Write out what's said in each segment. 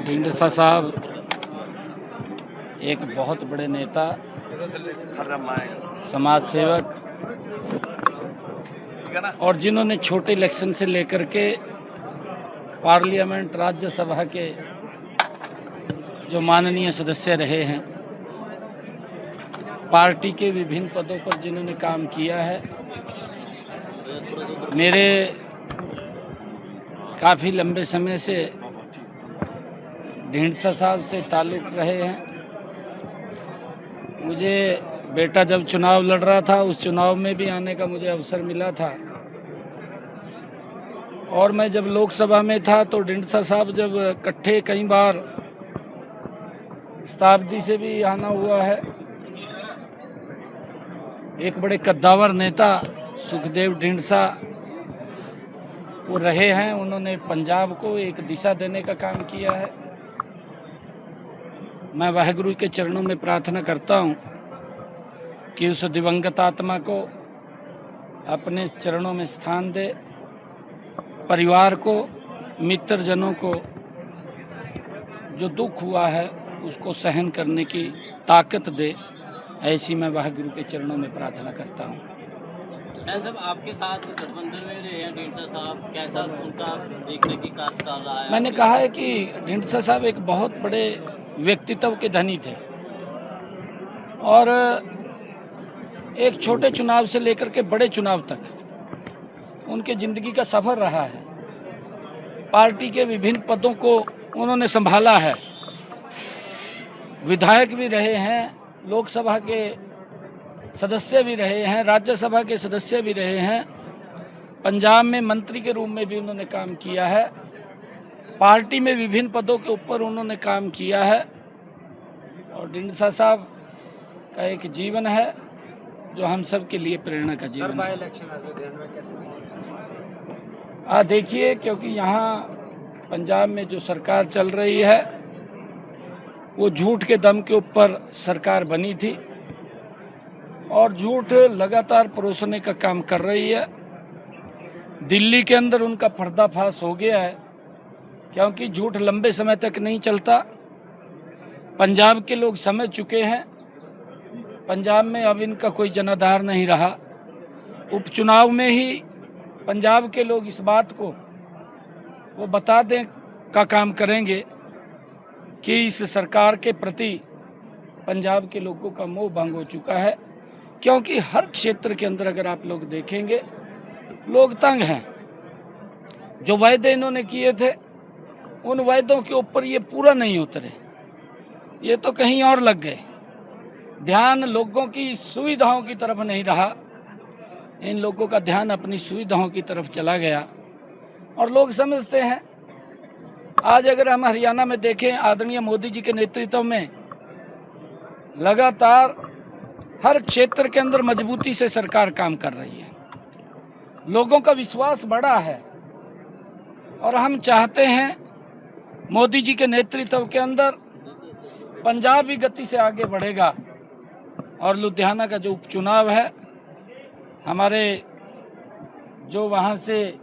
ढींढसा साहब एक बहुत बड़े नेता, समाज सेवक और जिन्होंने छोटे इलेक्शन से लेकर के पार्लियामेंट राज्यसभा के जो माननीय सदस्य रहे हैं, पार्टी के विभिन्न पदों पर जिन्होंने काम किया है, मेरे काफ़ी लंबे समय से ढींढसा साहब से ताल्लुक़ रहे हैं। मुझे बेटा जब चुनाव लड़ रहा था, उस चुनाव में भी आने का मुझे अवसर मिला था, और मैं जब लोकसभा में था तो ढींढसा साहब जब इकट्ठे कई बार शताब्दी से भी आना हुआ है। एक बड़े कद्दावर नेता सुखदेव ढींढसा वो रहे हैं। उन्होंने पंजाब को एक दिशा देने का काम किया है। मैं वाहेगुरु के चरणों में प्रार्थना करता हूँ कि उस दिवंगत आत्मा को अपने चरणों में स्थान दे, परिवार को, मित्रजनों को जो दुख हुआ है उसको सहन करने की ताकत दे, ऐसी मैं वाहेगुरु के चरणों में प्रार्थना करता हूँ। साहब, आपके साथ गठबंधन में रहे हैं ढींढसा साहब, कैसा उनका देखने की कार्यकाल रहा है? मैंने कहा है कि ढींढसा साहब एक बहुत बड़े व्यक्तित्व के धनी थे और एक छोटे चुनाव से लेकर के बड़े चुनाव तक उनके ज़िंदगी का सफ़र रहा है। पार्टी के विभिन्न पदों को उन्होंने संभाला है, विधायक भी रहे हैं, लोकसभा के सदस्य भी रहे हैं, राज्यसभा के सदस्य भी रहे हैं, पंजाब में मंत्री के रूप में भी उन्होंने काम किया है, पार्टी में विभिन्न पदों के ऊपर उन्होंने काम किया है। और ढींढसा साहब का एक जीवन है जो हम सब के लिए प्रेरणा का जीवन है। देखिए, क्योंकि यहाँ पंजाब में जो सरकार चल रही है वो झूठ के दम के ऊपर सरकार बनी थी और झूठ लगातार परोसने का काम कर रही है। दिल्ली के अंदर उनका पर्दाफाश हो गया है, क्योंकि झूठ लंबे समय तक नहीं चलता। पंजाब के लोग समझ चुके हैं, पंजाब में अब इनका कोई जनाधार नहीं रहा। उपचुनाव में ही पंजाब के लोग इस बात को वो बता दें का काम करेंगे कि इस सरकार के प्रति पंजाब के लोगों का मोह भंग हो चुका है, क्योंकि हर क्षेत्र के अंदर अगर आप लोग देखेंगे लोग तंग हैं। जो वायदे इन्होंने किए थे उन वायदों के ऊपर ये पूरा नहीं उतरे, ये तो कहीं और लग गए। ध्यान लोगों की सुविधाओं की तरफ नहीं रहा, इन लोगों का ध्यान अपनी सुविधाओं की तरफ चला गया। और लोग समझते हैं, आज अगर हम हरियाणा में देखें, आदरणीय मोदी जी के नेतृत्व में लगातार हर क्षेत्र के अंदर मजबूती से सरकार काम कर रही है, लोगों का विश्वास बढ़ा है और हम चाहते हैं मोदी जी के नेतृत्व के अंदर पंजाब भी गति से आगे बढ़ेगा। और लुधियाना का जो उपचुनाव है, हमारे जो वहाँ से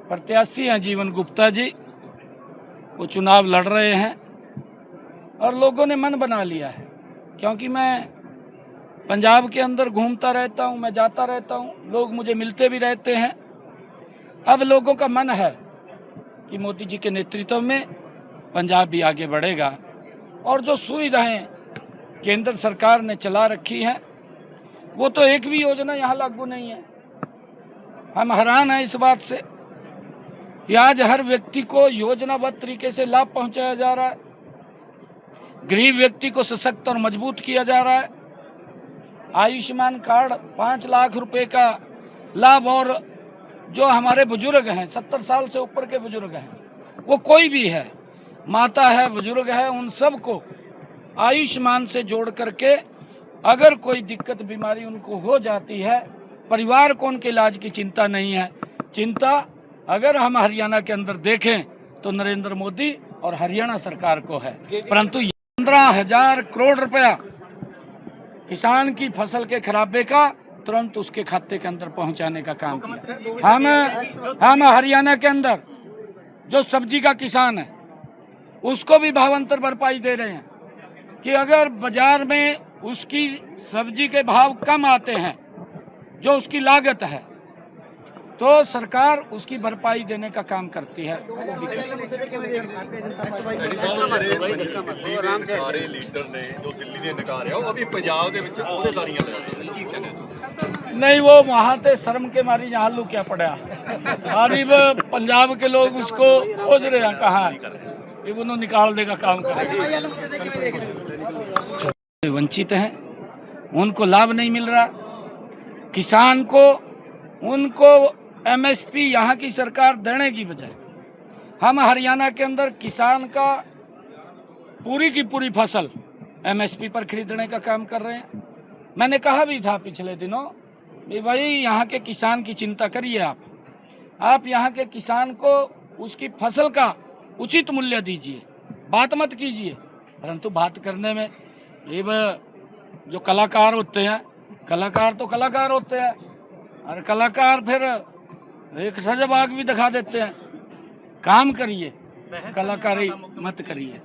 प्रत्याशी हैं जीवन गुप्ता जी, वो चुनाव लड़ रहे हैं और लोगों ने मन बना लिया है। क्योंकि मैं पंजाब के अंदर घूमता रहता हूँ, मैं जाता रहता हूँ, लोग मुझे मिलते भी रहते हैं। अब लोगों का मन है कि मोदी जी के नेतृत्व में पंजाब भी आगे बढ़ेगा। और जो सुविधाएं केंद्र सरकार ने चला रखी हैं, वो तो एक भी योजना यहाँ लागू नहीं है। हम हैरान हैं इस बात से कि आज हर व्यक्ति को योजनाबद्ध तरीके से लाभ पहुँचाया जा रहा है, गरीब व्यक्ति को सशक्त और मजबूत किया जा रहा है। आयुष्मान कार्ड 5 लाख रुपए का लाभ, और जो हमारे बुजुर्ग हैं, 70 साल से ऊपर के बुजुर्ग हैं, वो कोई भी है, माता है, बुजुर्ग है, उन सब को आयुष्मान से जोड़ करके अगर कोई दिक्कत बीमारी उनको हो जाती है, परिवार को उनके इलाज की चिंता नहीं है। चिंता अगर हम हरियाणा के अंदर देखें तो नरेंद्र मोदी और हरियाणा सरकार को है। परंतु 15,000 करोड़ रुपया किसान की फसल के खराबे का तुरंत उसके खाते के अंदर पहुंचाने का काम किया। हम हरियाणा के अंदर जो सब्जी का किसान है, उसको भी भावांतर भरपाई दे रहे हैं कि अगर बाजार में उसकी सब्जी के भाव कम आते हैं, जो उसकी लागत है, तो सरकार उसकी भरपाई देने का काम करती है। ਸਾਰੇ ਲੀਡਰ ਨੇ ਜੋ ਦਿੱਲੀ ਦੇ ਨਕਾਰ ਆ ਉਹ ਵੀ ਪੰਜਾਬ ਦੇ ਵਿੱਚ ਅਹੁਦੇਦਾਰੀਆਂ ਲੈ ਰਹੇ ਨੇ, ਕੀ ਕਹਿੰਦੇ ਤੁਸੀਂ? नहीं, वो वहाँ से शर्म के मारी यहाँ लू क्या पड़ा। गरीब पंजाब के लोग उसको खोज रहे हैं कहाँ कि उन्होंने निकाल देगा काम कर। वंचित हैं, उनको लाभ नहीं मिल रहा। किसान को उनको एमएसपी यहाँ की सरकार देने की बजाय हम हरियाणा के अंदर किसान का पूरी की पूरी फसल एमएसपी पर खरीदने का काम कर रहे हैं। मैंने कहा भी था पिछले दिनों कि भाई यहाँ के किसान की चिंता करिए, आप यहाँ के किसान को उसकी फसल का उचित मूल्य दीजिए, बात मत कीजिए। परंतु बात करने में ये जो कलाकार होते हैं, कलाकार तो कलाकार होते हैं, और कलाकार फिर एक सजबाग भी दिखा देते हैं। काम करिए, कलाकारी मत करिए।